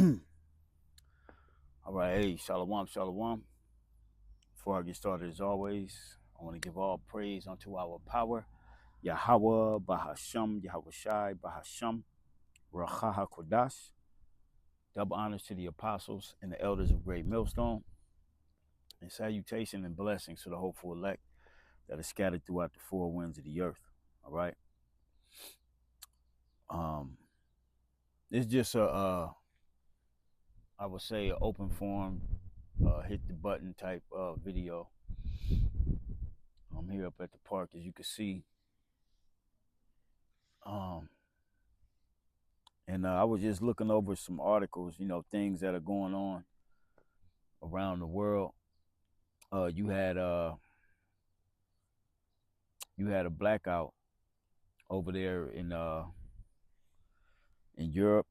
All right, hey, shalom, shalom. Before I get started, as always, I want to give all praise unto our power, Yahweh, Bahasham, Yahweh Shai, Bahasham, Rachaha Kodash. Double honors to the apostles and the elders of Great Millstone, and salutation and blessings to the hopeful elect that are scattered throughout the four winds of the earth. All right. Um, it's just I would say, an open forum, hit the button type video. I'm here up at the park, as you can see. Um, and I was just looking over some articles, things that are going on around the world. Uh, you had uh, you had a blackout over there in Europe.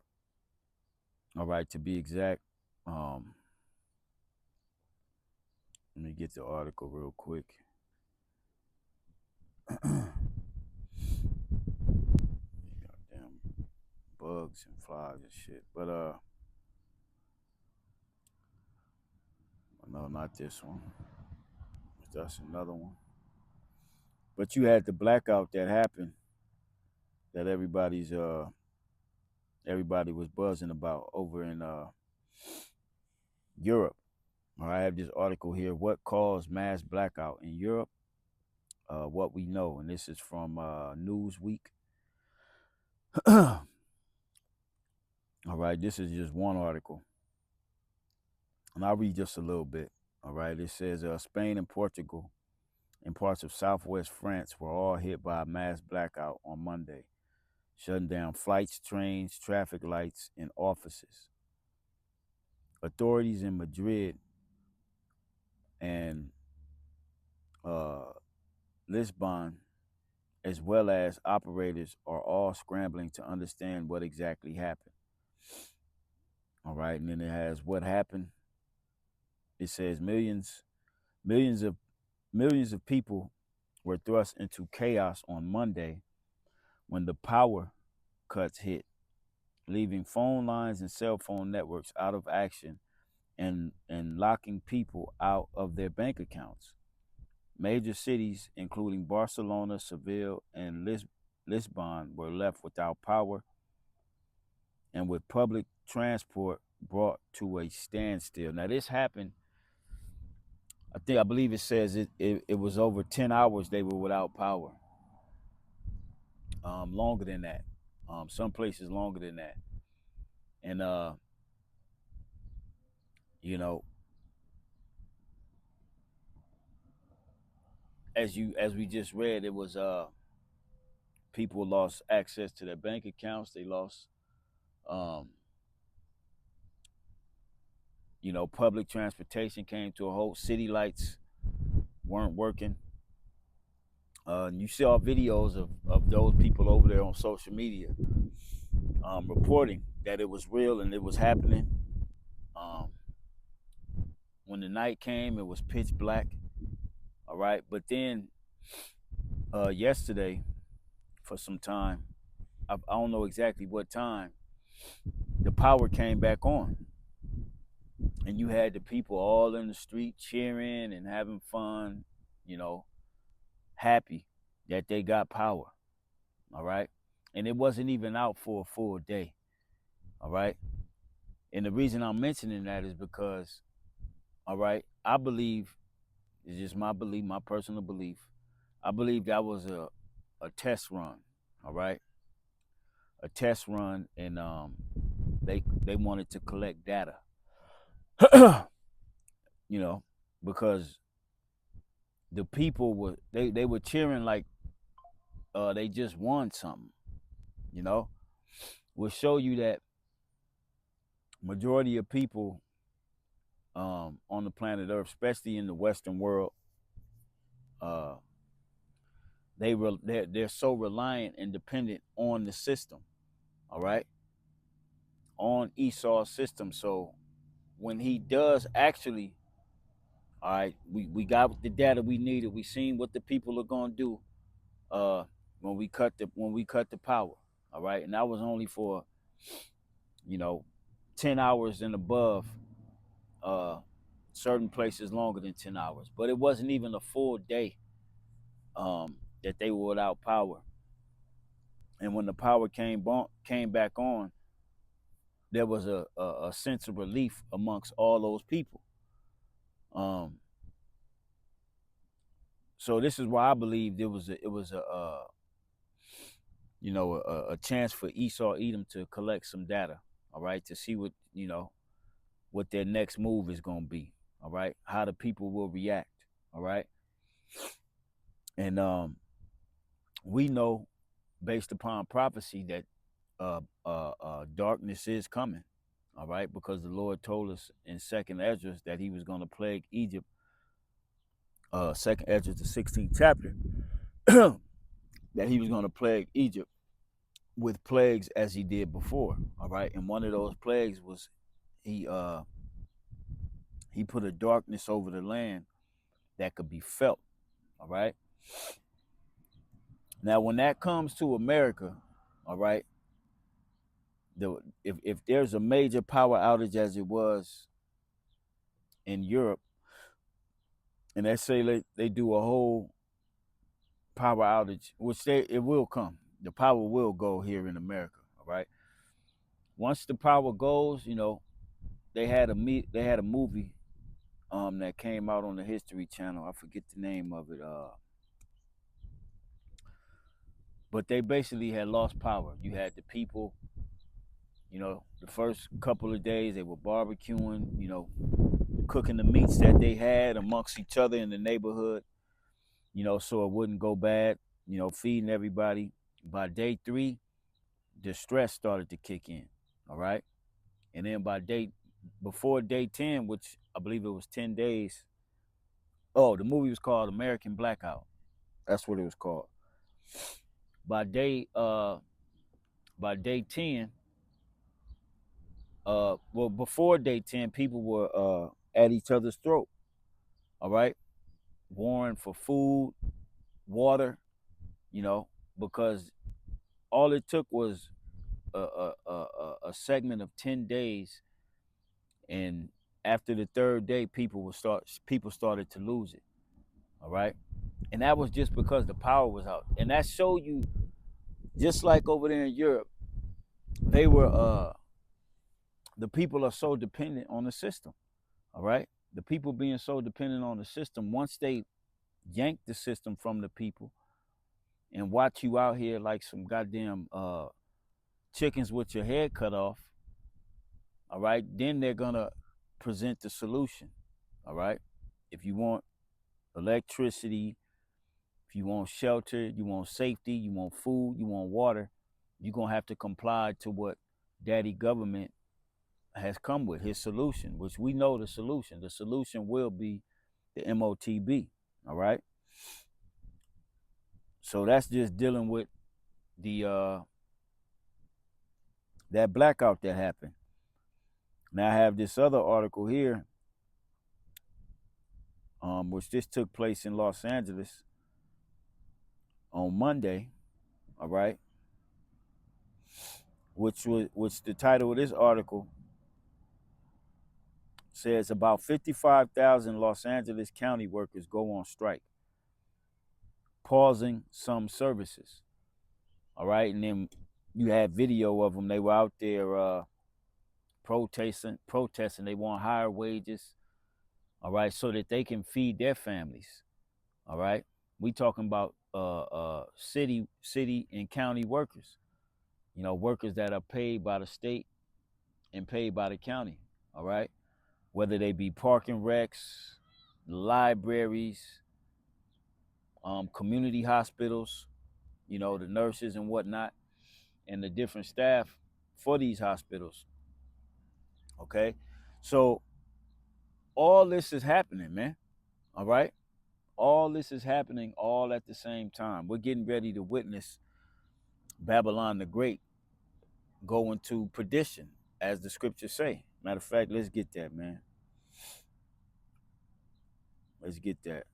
All right, to be exact. Um, Let me get the article real quick. Goddamn bugs and flies and shit. But no, not this one. That's another one. But you had the blackout that happened that everybody was buzzing about over in Europe. I have this article here. What caused mass blackout in Europe? What we know, and this is from Newsweek. All right, this is just one article, and I'll read just a little bit. All right, it says Spain and Portugal and parts of southwest France were all hit by a mass blackout on Monday, shutting down flights, trains, traffic lights, and offices. Authorities in Madrid and uh, Lisbon, as well as operators, are all scrambling to understand what exactly happened. All right, and then it has what happened. It says millions of millions of people were thrust into chaos on Monday when the power cuts hit, leaving phone lines and cell phone networks out of action and locking people out of their bank accounts. Major cities, including Barcelona, Seville, and Lisbon, were left without power and with public transport brought to a standstill. Now, this happened, I believe it says it was over 10 hours they were without power. Longer than that. Some places longer than that. And, you know, as we just read, it was people lost access to their bank accounts. They lost um, public transportation came to a halt. City lights weren't working. And you saw videos of those people over there on social media reporting that it was real and it was happening. Um, when the night came, it was pitch black. All right. But then yesterday, for some time, I don't know exactly what time, the power came back on. And you had the people all in the street cheering and having fun, you know, happy that they got power. All right. And it wasn't even out for a full day. All right. And the reason I'm mentioning that is because, all right, I believe, it's just my belief, my personal belief. I believe that was a test run. All right. A test run, and they wanted to collect data. you know, because the people they were cheering like they just won something, you know, will show you that majority of people on the planet Earth, especially in the Western world, uh, they're so reliant and dependent on the system, all right, on Esau's system. So when he does actually, all right, we got the data we needed. We seen what the people are gonna do when we cut the power, all right, and that was only for you know 10 hours and above, uh, certain places longer than 10 hours. But it wasn't even a full day that they were without power. And when the power came back on, there was a sense of relief amongst all those people. Um, so this is why I believe it was a a chance for Esau Edom to collect some data, all right, to see what their next move is going to be, all right, how the people will react, all right, and we know based upon prophecy that darkness is coming, all right, because the Lord told us in Second Ezra that He was going to plague Egypt. Second Ezra, the 16th chapter, that He was going to plague Egypt with plagues as He did before, all right, and one of those plagues was He He put a darkness over the land that could be felt, all right. Now, when that comes to America, all right, if there's a major power outage as it was in Europe, and let's say they do a whole power outage, which it will come. The power will go here in America. All right. Once the power goes, they had a movie that came out on the History Channel. I forget the name of it. But they basically had lost power. You had the people. The first couple of days they were barbecuing. Cooking the meats that they had amongst each other in the neighborhood. So it wouldn't go bad. Feeding everybody. By day 3, distress started to kick in. All right. And then before day 10, which I believe it was 10 days. Oh, the movie was called American Blackout. That's what it was called. By day by day 10, well, before day 10, people were at each other's throat. All right. Warring for food, water, because all it took was a segment of 10 days, and after the third day, people started to lose it. All right. And that was just because the power was out. And that showed you, just like over there in Europe, they were the people are so dependent on the system. All right. The people being so dependent on the system, once they yank the system from the people and watch you out here like some goddamn chickens with your head cut off, all right, then they're gonna present the solution. All right. If you want electricity, if you want shelter, you want safety, you want food, you want water, you're gonna have to comply to what daddy government has come with, his solution, which we know the solution. The solution will be the MOTB. All right. So that's just dealing with the that blackout that happened. Now I have this other article here, which this took place in Los Angeles on Monday. All right. Which the title of this article says about 55,000 Los Angeles County workers go on strike, pausing some services. All right. And then you had video of them. They were out there protesting. They want higher wages. All right. So that they can feed their families. All right. We talking about city and county workers. Workers that are paid by the state and paid by the county. All right. Whether they be parking wrecks, libraries, community hospitals, the nurses and whatnot, and the different staff for these hospitals. Okay. So all this is happening, man. All right. All this is happening all at the same time. We're getting ready to witness Babylon the Great go into perdition, as the scriptures say. Matter of fact, let's get that, man. Let's get that.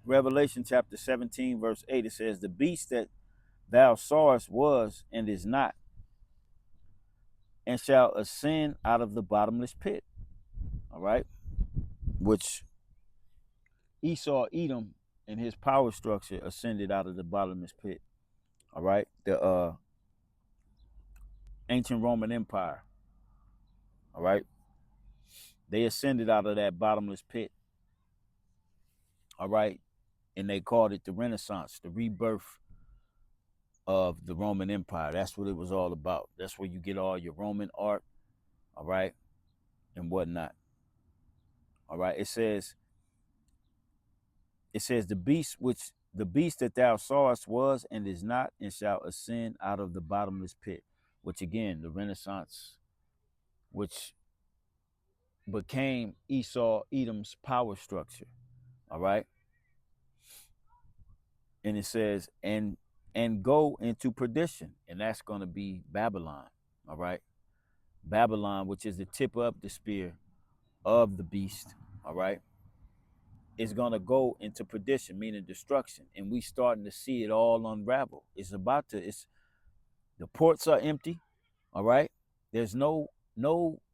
Revelation chapter 17, verse 8, it says, the beast that thou sawest was and is not, and shall ascend out of the bottomless pit. All right. Which Esau, Edom, and his power structure ascended out of the bottomless pit. All right. The ancient Roman Empire. All right. They ascended out of that bottomless pit. All right. And they called it the Renaissance, the rebirth of the Roman Empire. That's what it was all about. That's where you get all your Roman art, all right, and whatnot. All right. It says the beast that thou sawest was and is not, and shall ascend out of the bottomless pit. Which again, the Renaissance, which became Esau, Edom's power structure. All right. And it says, and go into perdition, and that's going to be Babylon. All right. Babylon, which is the tip of the spear of the beast, all right, is going to go into perdition, meaning destruction. And we starting to see it all unravel. It's the ports are empty, all right. There's no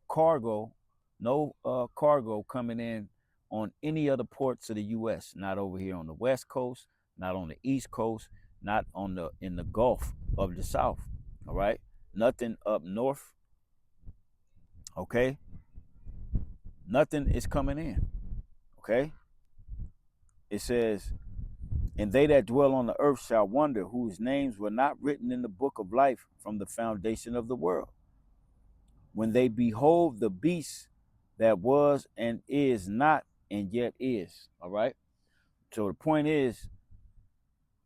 cargo, no cargo coming in on any other ports of the US, not over here on the West Coast, not on the East Coast, not on the in the Gulf of the South, all right. Nothing up north, okay. Nothing is coming in, okay. It says, and they that dwell on the earth shall wonder, whose names were not written in the book of life from the foundation of the world, when they behold the beast that was and is not and yet is. All right. So the point is,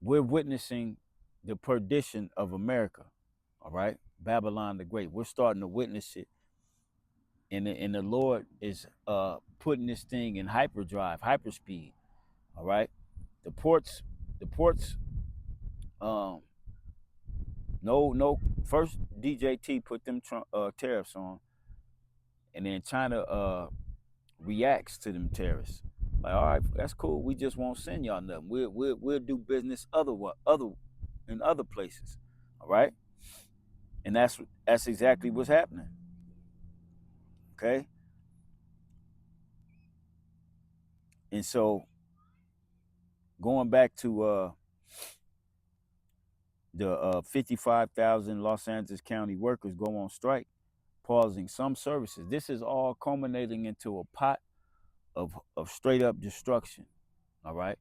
we're witnessing the perdition of America. All right. Babylon the Great. We're starting to witness it. And the Lord is putting this thing in hyperdrive, hyperspeed. All right. The ports, the ports, um, no. First, DJT put them tariffs on, and then China reacts to them tariffs. Like, all right, that's cool. We just won't send y'all nothing. We'll do business other in other places. All right, and that's exactly what's happening. Okay, and so going back to the 55,000 Los Angeles County workers go on strike, pausing some services. This is all culminating into a pot of straight up destruction. All right,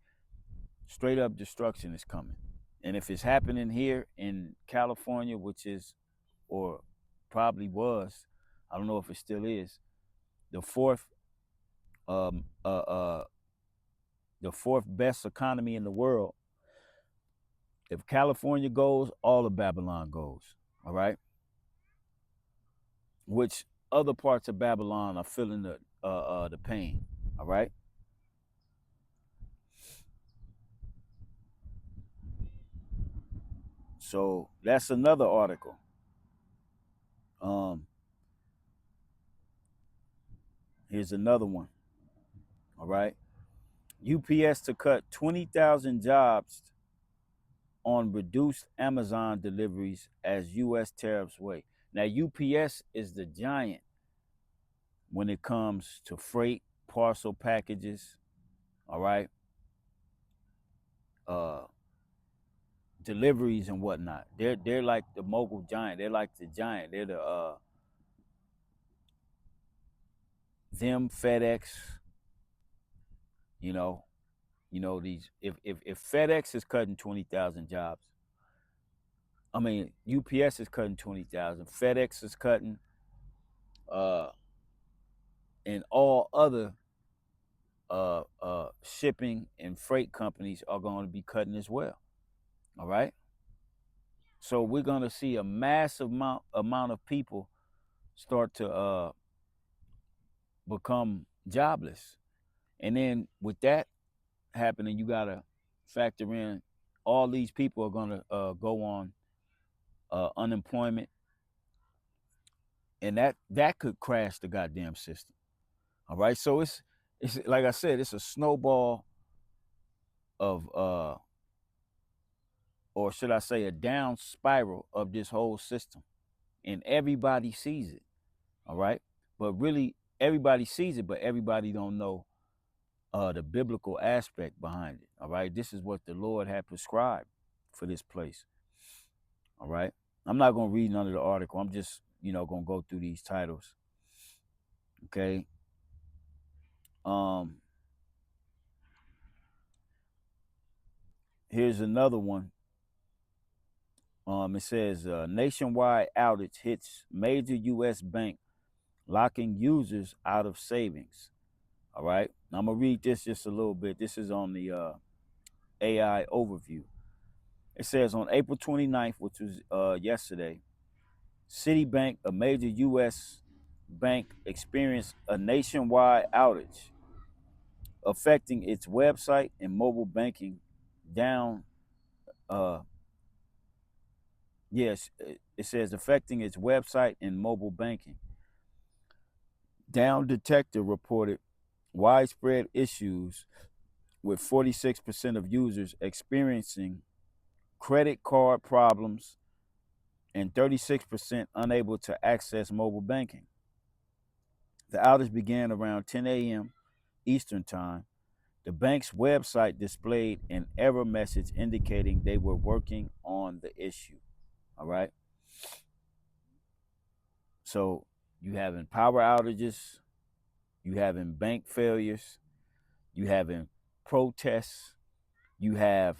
straight up destruction is coming. And if it's happening here in California, which is, or probably was, I don't know if it still is, the fourth, um, uh, uh, the fourth best economy in the world. If California goes, all of Babylon goes. All right. Which other parts of Babylon are feeling the pain. All right. So that's another article. Um, Here's another one. All right. UPS to cut 20,000 jobs on reduced Amazon deliveries as U.S. tariffs weigh. Now, UPS is the giant when it comes to freight, parcel packages, all right, uh, deliveries and whatnot. They're like the mogul giant. They're like the giant. They're the them FedEx. You know, these. If FedEx is cutting 20,000 jobs, I mean UPS is cutting 20,000. FedEx is cutting, uh, and all other shipping and freight companies are going to be cutting as well. All right. So we're going to see a massive amount of people start to become jobless. And then with that happening, you got to factor in all these people are going to go on unemployment, and that could crash the goddamn system. All right. So it's like I said, it's a snowball of or should I say a down spiral of this whole system. And everybody sees it. All right. But really everybody sees it, but everybody don't know the biblical aspect behind it. All right. This is what the Lord had prescribed for this place. All right. I'm not gonna read none of the article. I'm just, gonna go through these titles. Okay. Um, Here's another one. It says nationwide outage hits major U.S. bank, locking users out of savings. All right, I'm gonna read this just a little bit. This is on the AI overview. It says on April 29th, which was yesterday, Citibank, a major U.S. bank, experienced a nationwide outage, affecting its website and mobile banking. Down, uh, yes, it says affecting its website and mobile banking. Down Detector reported widespread issues with 46% of users experiencing credit card problems and 36% unable to access mobile banking. The outage began around 10 a.m. Eastern Time. The bank's website displayed an error message indicating they were working on the issue. All right. So you having power outages, you having bank failures, you having protests, you have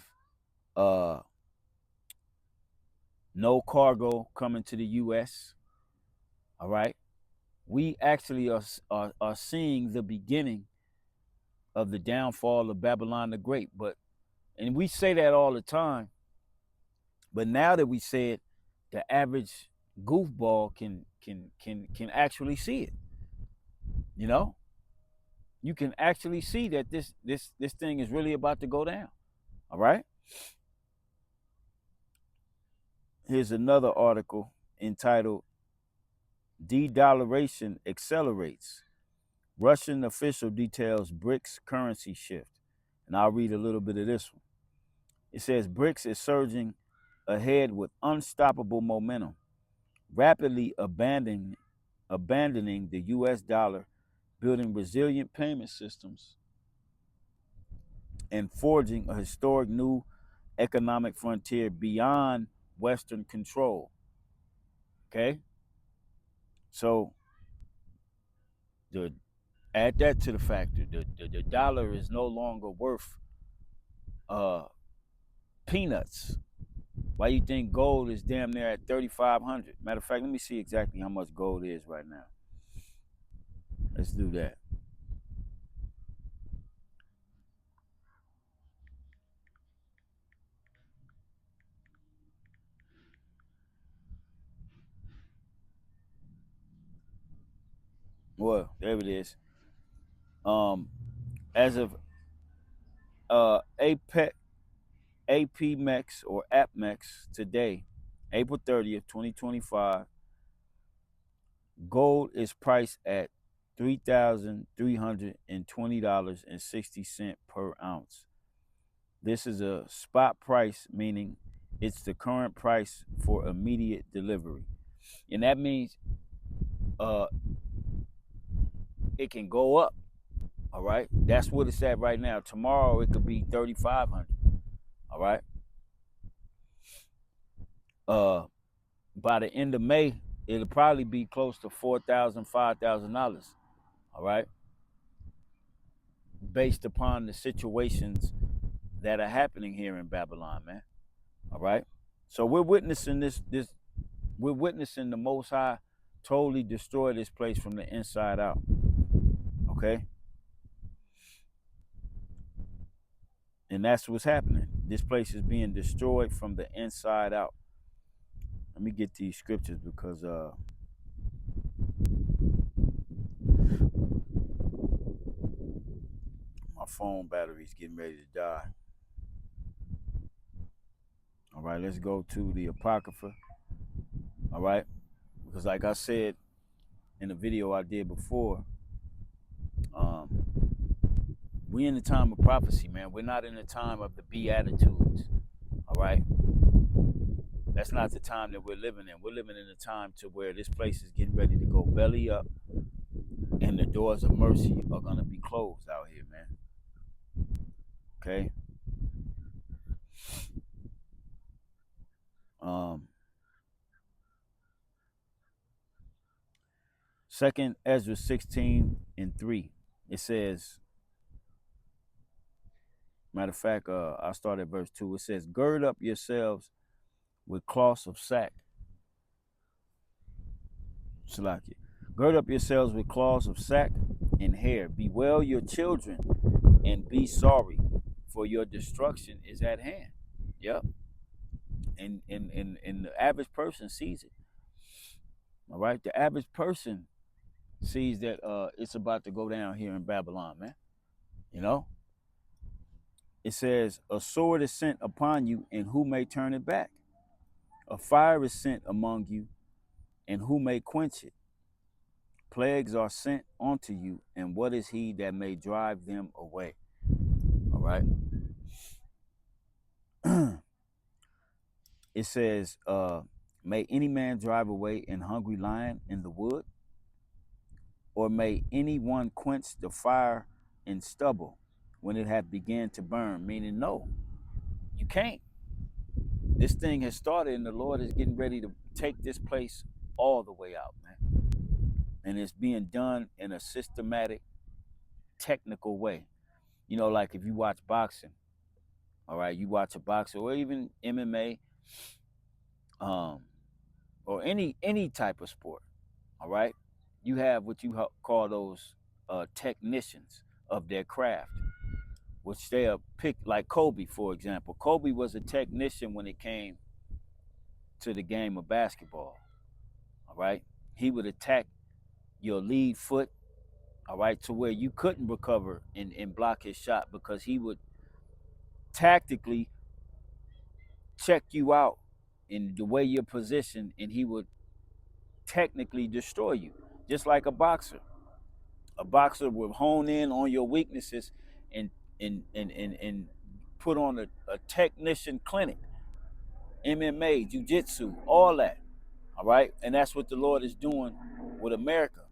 uh no cargo coming to the US. All right. We actually are seeing the beginning of the downfall of Babylon the Great. And we say that all the time, but now that we say it, the average goofball can actually see it. You know, you can actually see that this thing is really about to go down. All right. Here's another article entitled "De-dollarization Accelerates." Russian official details BRICS currency shift. And I'll read a little bit of this one. It says BRICS is surging ahead with unstoppable momentum, rapidly abandoning the US dollar, building resilient payment systems, and forging a historic new economic frontier beyond Western control. Okay? So the add that to the factor. The dollar is no longer worth uh peanuts. Why you think gold is damn near at 3,500? Matter of fact, let me see exactly how much gold is right now. Let's do that. Well, there it is. As of APEC, APMEX or APMEX today, April 30th, 2025, gold is priced at $3,320.60 per ounce. This is a spot price, meaning it's the current price for immediate delivery. And that means uh, it can go up. All right. That's what it's at right now. Tomorrow it could be 3,500. All right. Uh, by the end of May, it'll probably be close to $4,000, $5,000. All right. Based upon the situations that are happening here in Babylon, man. All right. So we're witnessing this. We're witnessing the Most High totally destroy this place from the inside out. Okay. And that's what's happening. This place is being destroyed from the inside out. Let me get these scriptures because my phone battery's getting ready to die. All right, let's go to the Apocrypha. All right, because like I said in the video I did before, um, We in the time of prophecy, man. We're not in the time of the Beatitudes. All right. That's not the time that we're living in. We're living in a time to where this place is getting ready to go belly up, and the doors of mercy are gonna be closed out here, man. Okay. Um, Second Ezra 16:3. It says, matter of fact, I'll start at verse 2. It says, gird up yourselves with cloths of sack. Salakia. Gird up yourselves with cloths of sack and hair. Bewail your children and be sorry, for your destruction is at hand. Yep. And the average person sees it. All right. The average person sees that it's about to go down here in Babylon, man. You know? It says, a sword is sent upon you, and who may turn it back? A fire is sent among you, and who may quench it? Plagues are sent unto you, and what is he that may drive them away? All right. It says, may any man drive away an hungry lion in the wood? Or may any one quench the fire in stubble when it hath began to burn? Meaning, no, you can't. This thing has started, and the Lord is getting ready to take this place all the way out, man. And it's being done in a systematic, technical way. You know, like if you watch boxing, all right, you watch a boxer or even MMA, um, or any type of sport, all right, you have what you call those technicians of their craft, which they are picked, like Kobe, for example. Kobe was a technician when it came to the game of basketball, all right? He would attack your lead foot, all right, to where you couldn't recover and block his shot, because he would tactically check you out in the way you're positioned, and he would technically destroy you, just like a boxer. A boxer will hone in on your weaknesses and and put on a technician clinic, MMA, jiu-jitsu, all that. All right. And that's what the Lord is doing with America.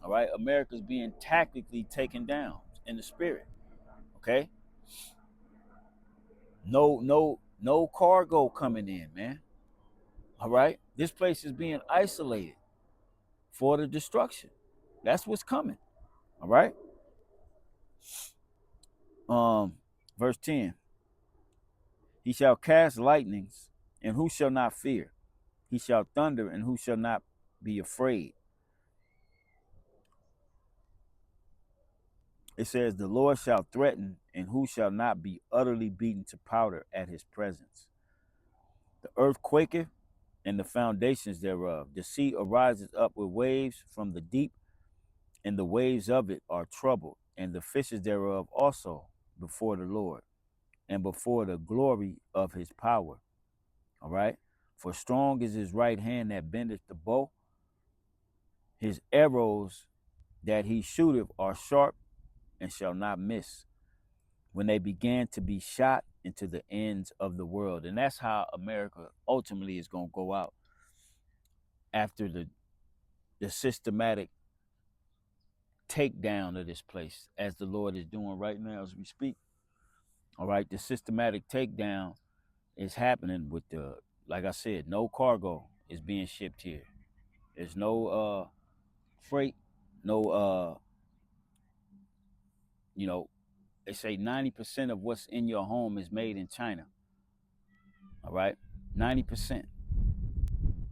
All right. America's being tactically taken down in the spirit. Okay. No cargo coming in, man. All right. This place is being isolated for the destruction. That's what's coming. All right. Verse 10. He shall cast lightnings, and who shall not fear? He shall thunder, and who shall not be afraid? It says, the Lord shall threaten, and who shall not be utterly beaten to powder at his presence? The earth quaketh, and the foundations thereof. The sea arises up with waves from the deep, and the waves of it are troubled, and the fishes thereof also before the Lord, and before the glory of his power. All right. For strong is his right hand that bendeth the bow. His arrows that he shooteth are sharp and shall not miss, when they began to be shot into the ends of the world. And that's how America ultimately is going to go out, after the systematic takedown of this place, as the Lord is doing right now as we speak. All right. The systematic takedown is happening with like I said, no cargo is being shipped here. There's no freight, no you know, they say 90% of what's in your home is made in China. All right. 90%.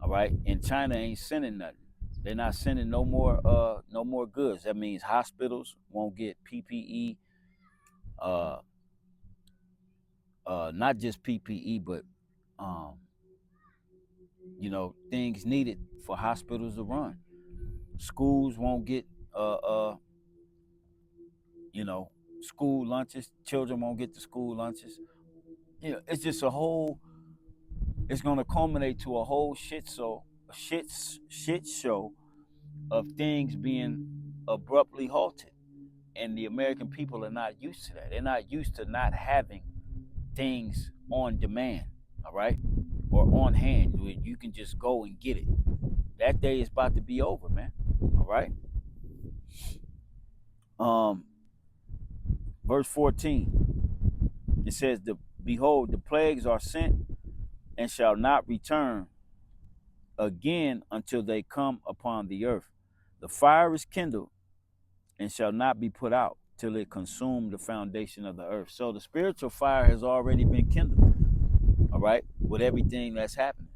All right. And China ain't sending nothing. They're not sending no more goods. That means hospitals won't get PPE, uh not just PPE, but um, things needed for hospitals to run. Schools won't get uh uh, you know, school lunches. Children won't get the school lunches. It's just a whole, it's gonna culminate to a whole shit show of things being abruptly halted. And the American people are not used to that. They're not used to not having things on demand, all right, or on hand. You can just go and get it. That day is about to be over, man. All right. Um, verse 14. It says, Behold, the plagues are sent and shall not return again until they come upon the earth. The fire is kindled and shall not be put out till it consume the foundation of the earth. So the spiritual fire has already been kindled, all right, with everything that's happening.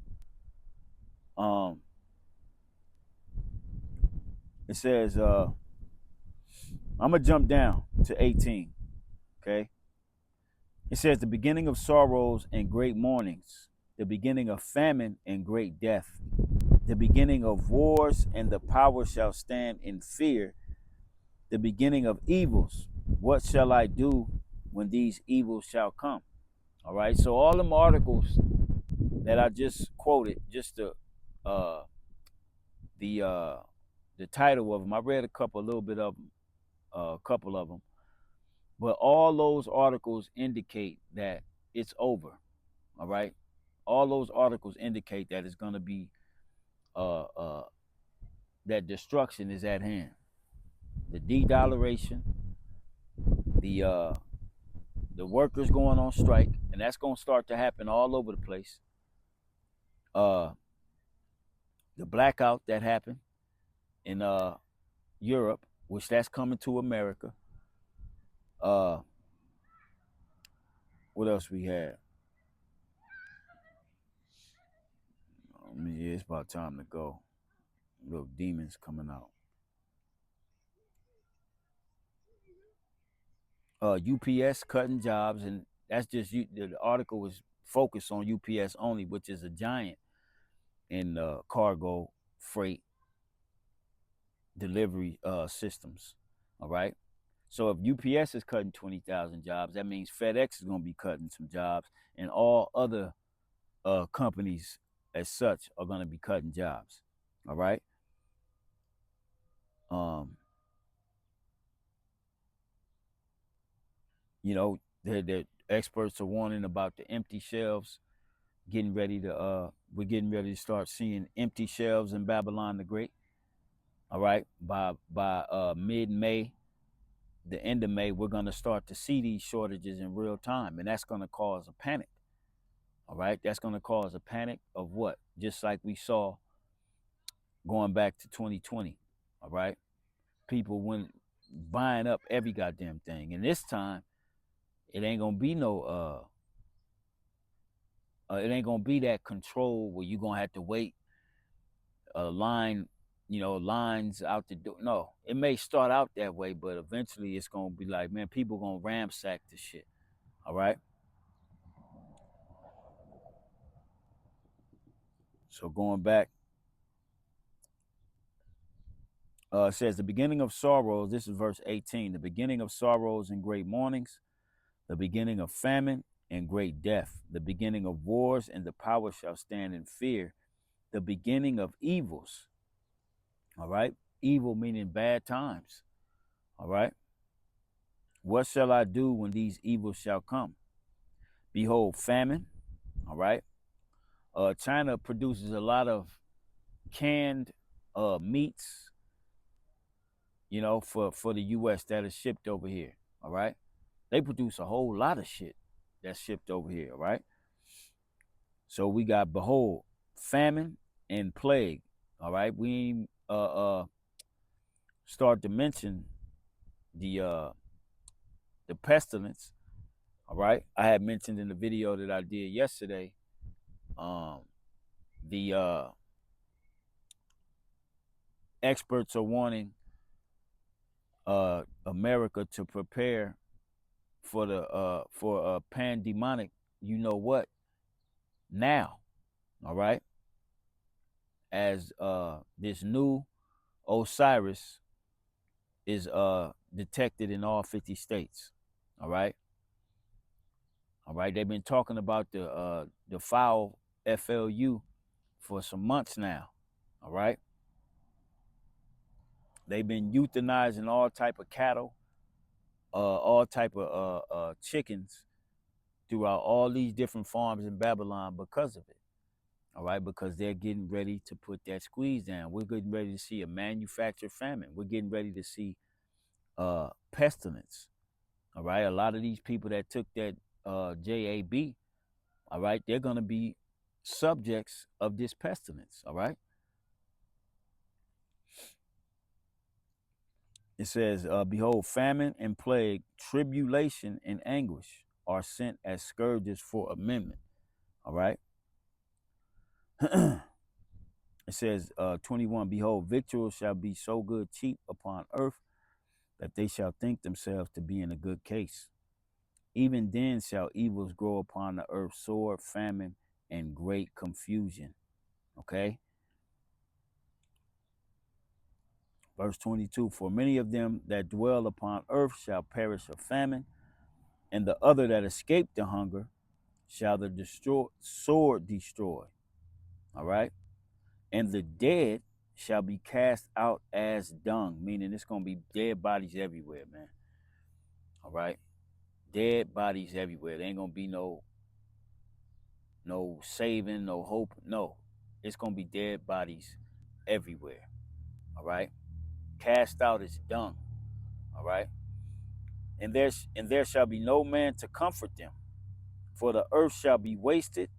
It says, I'm gonna jump down to 18. Okay. It says, the beginning of sorrows and great mournings, the beginning of famine and great death, the beginning of wars, and the power shall stand in fear, the beginning of evils. What shall I do when these evils shall come? All right. So all them articles that I just quoted, just uh the uh the title of them, I read a little bit of them, a couple of them, but all those articles indicate that it's over. All right. All those articles indicate that it's going to be uh uh that destruction is at hand. The de-dollarization, the the workers going on strike, and that's going to start to happen all over the place. Uh, the blackout that happened in Europe, which that's coming to America. Uh, what else we had? Yeah, it's about time to go. Little demons coming out. UPS cutting jobs, and that's just the article was focused on UPS only, which is a giant in cargo freight delivery systems. All right. So if UPS is cutting 20,000 jobs, that means FedEx is going to be cutting some jobs, and all other companies as such are going to be cutting jobs. All right. Um, you know, the experts are warning about the empty shelves, getting ready to we're getting ready to start seeing empty shelves in Babylon the Great. All right. By mid-May, the end of May, we're gonna start to see these shortages in real time, and that's gonna cause a panic. All right. That's gonna cause a panic of what? Just like we saw going back to 2020. All right. People went buying up every goddamn thing. And this time it ain't gonna be no it ain't gonna be that control where you're gonna have to wait a line, lines out the door. No, it may start out that way, but eventually it's gonna be like, man, people gonna ransack the shit. All right. So going back, it says the beginning of sorrows. This is verse 18. The beginning of sorrows and great mournings, the beginning of famine and great death, the beginning of wars, and the power shall stand in fear, the beginning of evils. All right. Evil meaning bad times. All right. What shall I do when these evils shall come? Behold, famine. All right. China produces a lot of canned meats, for the U.S. that is shipped over here. All right. They produce a whole lot of shit that's shipped over here. All right. So we got, behold, famine and plague. All right. We start to mention the pestilence. All right. I had mentioned in the video that I did yesterday, um, the experts are warning America to prepare for a pandemonic, you know what, now. All right. As this new Osiris is detected in all 50 states. All right. All right. They've been talking about the foul FLU for some months now. All right. They've been euthanizing all type of cattle. all type of chickens throughout all these different farms in Babylon because of it. All right, because they're getting ready to put that squeeze down. We're getting ready to see a manufactured famine. We're getting ready to see pestilence. All right, a lot of these people that took that JAB, all right, they're gonna be subjects of this pestilence. All right, it says, "Behold, famine and plague, tribulation and anguish are sent as scourges for amendment." All right. It says, 21, "Behold, victuals shall be so good cheap upon earth that they shall think themselves to be in a good case. Even then shall evils grow upon the earth, sword, famine, and great confusion." Okay. Verse 22, "For many of them that dwell upon earth shall perish of famine, and the other that escape the hunger shall the sword destroy." All right. "And the dead shall be cast out as dung," meaning it's going to be dead bodies everywhere, man. All right. Dead bodies everywhere. There ain't going to be no saving, no hope. No, it's gonna be dead bodies everywhere. All right, cast out as dung. All right, and there shall be no man to comfort them, for the earth shall be wasted,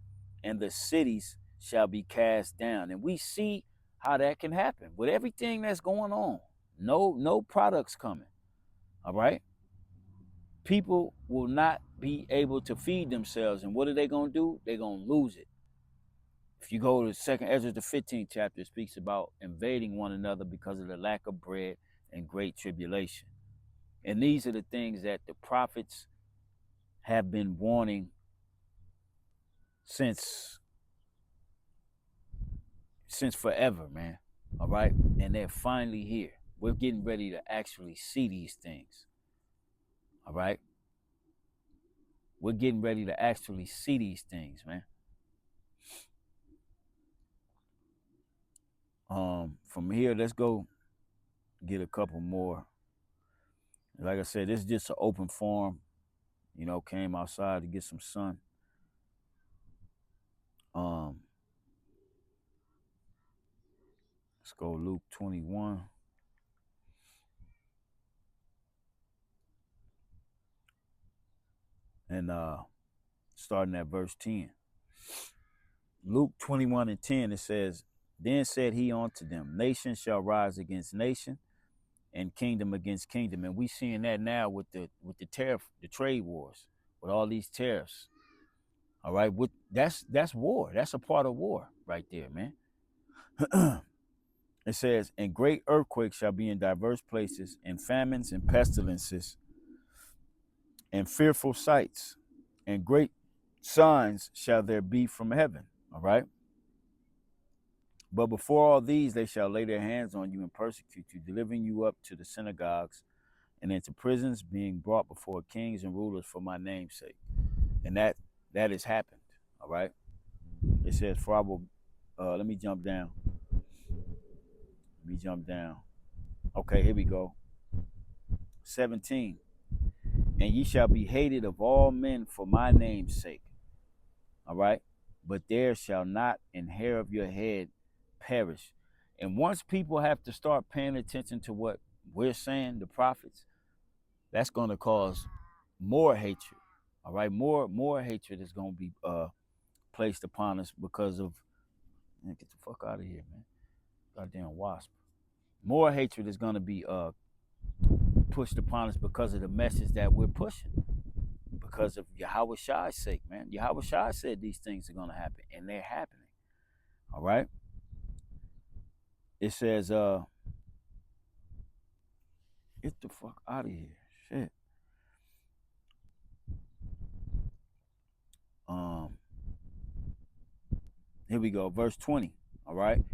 and the cities shall be cast down. And we see how that can happen with everything that's going on. No products coming. All right, people will not be able to feed themselves, and what are they gonna do? They're gonna lose it. If you go to Second Ezra, the 15th chapter, it speaks about invading one another because of the lack of bread and great tribulation. And these are the things that the prophets have been warning since forever, man. All right, and they're finally here. We're getting ready to actually see these things. All right, we're getting ready to actually see these things, man. From here, let's go get a couple more. Like I said, this is just an open forum. Came outside to get some sun. Um, let's go Luke 21 and starting at verse 10. Luke 21 and 10, it says, "Then said he unto them, Nation shall rise against nation, and kingdom against kingdom." And we seeing that now with the tariff, the trade wars, with all these tariffs. All right, that's war. That's a part of war right there, man. It says, "And great earthquakes shall be in diverse places, and famines and pestilences, and fearful sights, and great signs shall there be from heaven." All right. "But before all these, they shall lay their hands on you and persecute you, delivering you up to the synagogues and into prisons, being brought before kings and rulers for my name's sake." And that has happened. All right. It says, "For I will." Let me jump down. Okay, here we go. 17. "And ye shall be hated of all men for my name's sake." All right. "But there shall not an hair of your head perish." And once people have to start paying attention to what we're saying, the prophets, that's going to cause more hatred. All right. More hatred is going to be placed upon us because of, man, get the fuck out of here, man. Goddamn wasp. More hatred is going to be pushed upon us because of the message that we're pushing. Because of Yahweh Shai's sake, man. Yahweh Shai said these things are going to happen, and they're happening. All right. It says, get the fuck out of here. Shit. Um, Here we go. Verse 20. All right.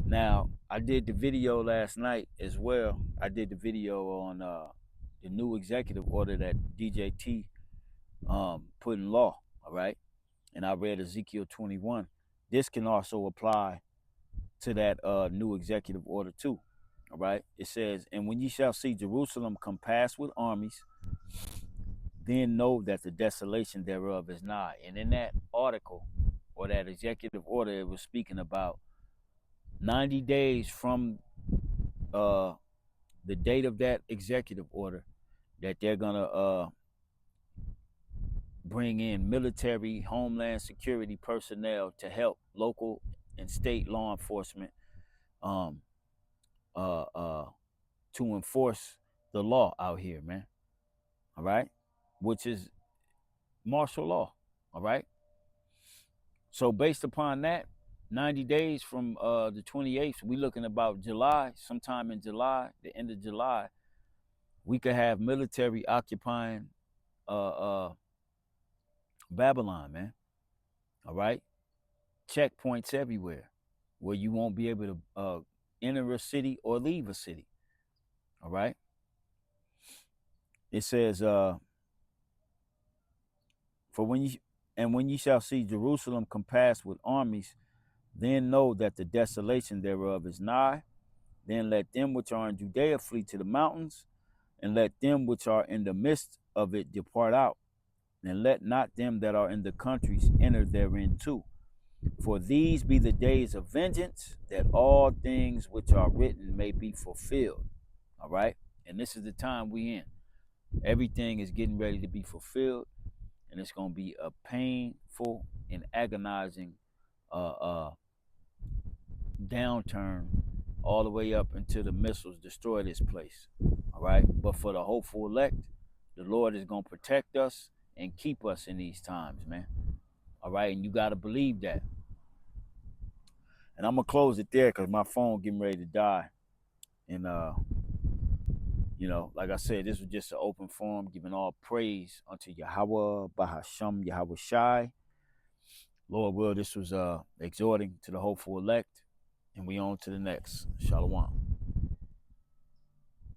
Now, I did the video last night as well. I did the video on the new executive order that DJT put in law. All right. And I read Ezekiel 21. This can also apply to that new executive order too. All right. It says, and when ye shall see Jerusalem compassed with armies, then know that the desolation thereof is nigh. And in that article or that executive order, it was speaking about 90 days from the date of that executive order that they're going to bring in military, homeland security personnel to help local and state law enforcement um, uh, uh, to enforce the law out here, man. All right. Which is martial law. All right. So based upon that, 90 days from the 28th, we looking about July, sometime in July, the end of July, we could have military occupying Babylon, man. All right. Checkpoints everywhere where you won't be able to enter a city or leave a city. All right. It says, for when ye shall see Jerusalem compassed with armies, then know that the desolation thereof is nigh. Then let them which are in Judea flee to the mountains, and let them which are in the midst of it depart out, and let not them that are in the countries enter therein too. For these be the days of vengeance, that all things which are written may be fulfilled. All right? And this is the time we in. Everything is getting ready to be fulfilled, and it's going to be a painful and agonizing downturn all the way up until the missiles destroy this place. All right? But for the hopeful elect, the Lord is going to protect us and keep us in these times, man. All right? And you got to believe that. And I'm going to close it there because my phone getting ready to die. And, like I said, this was just an open forum giving all praise unto Yahweh, Bahasham, Yahweh Shai. Lord will, this was exhorting to the hopeful elect. And we on to the next. Shalom.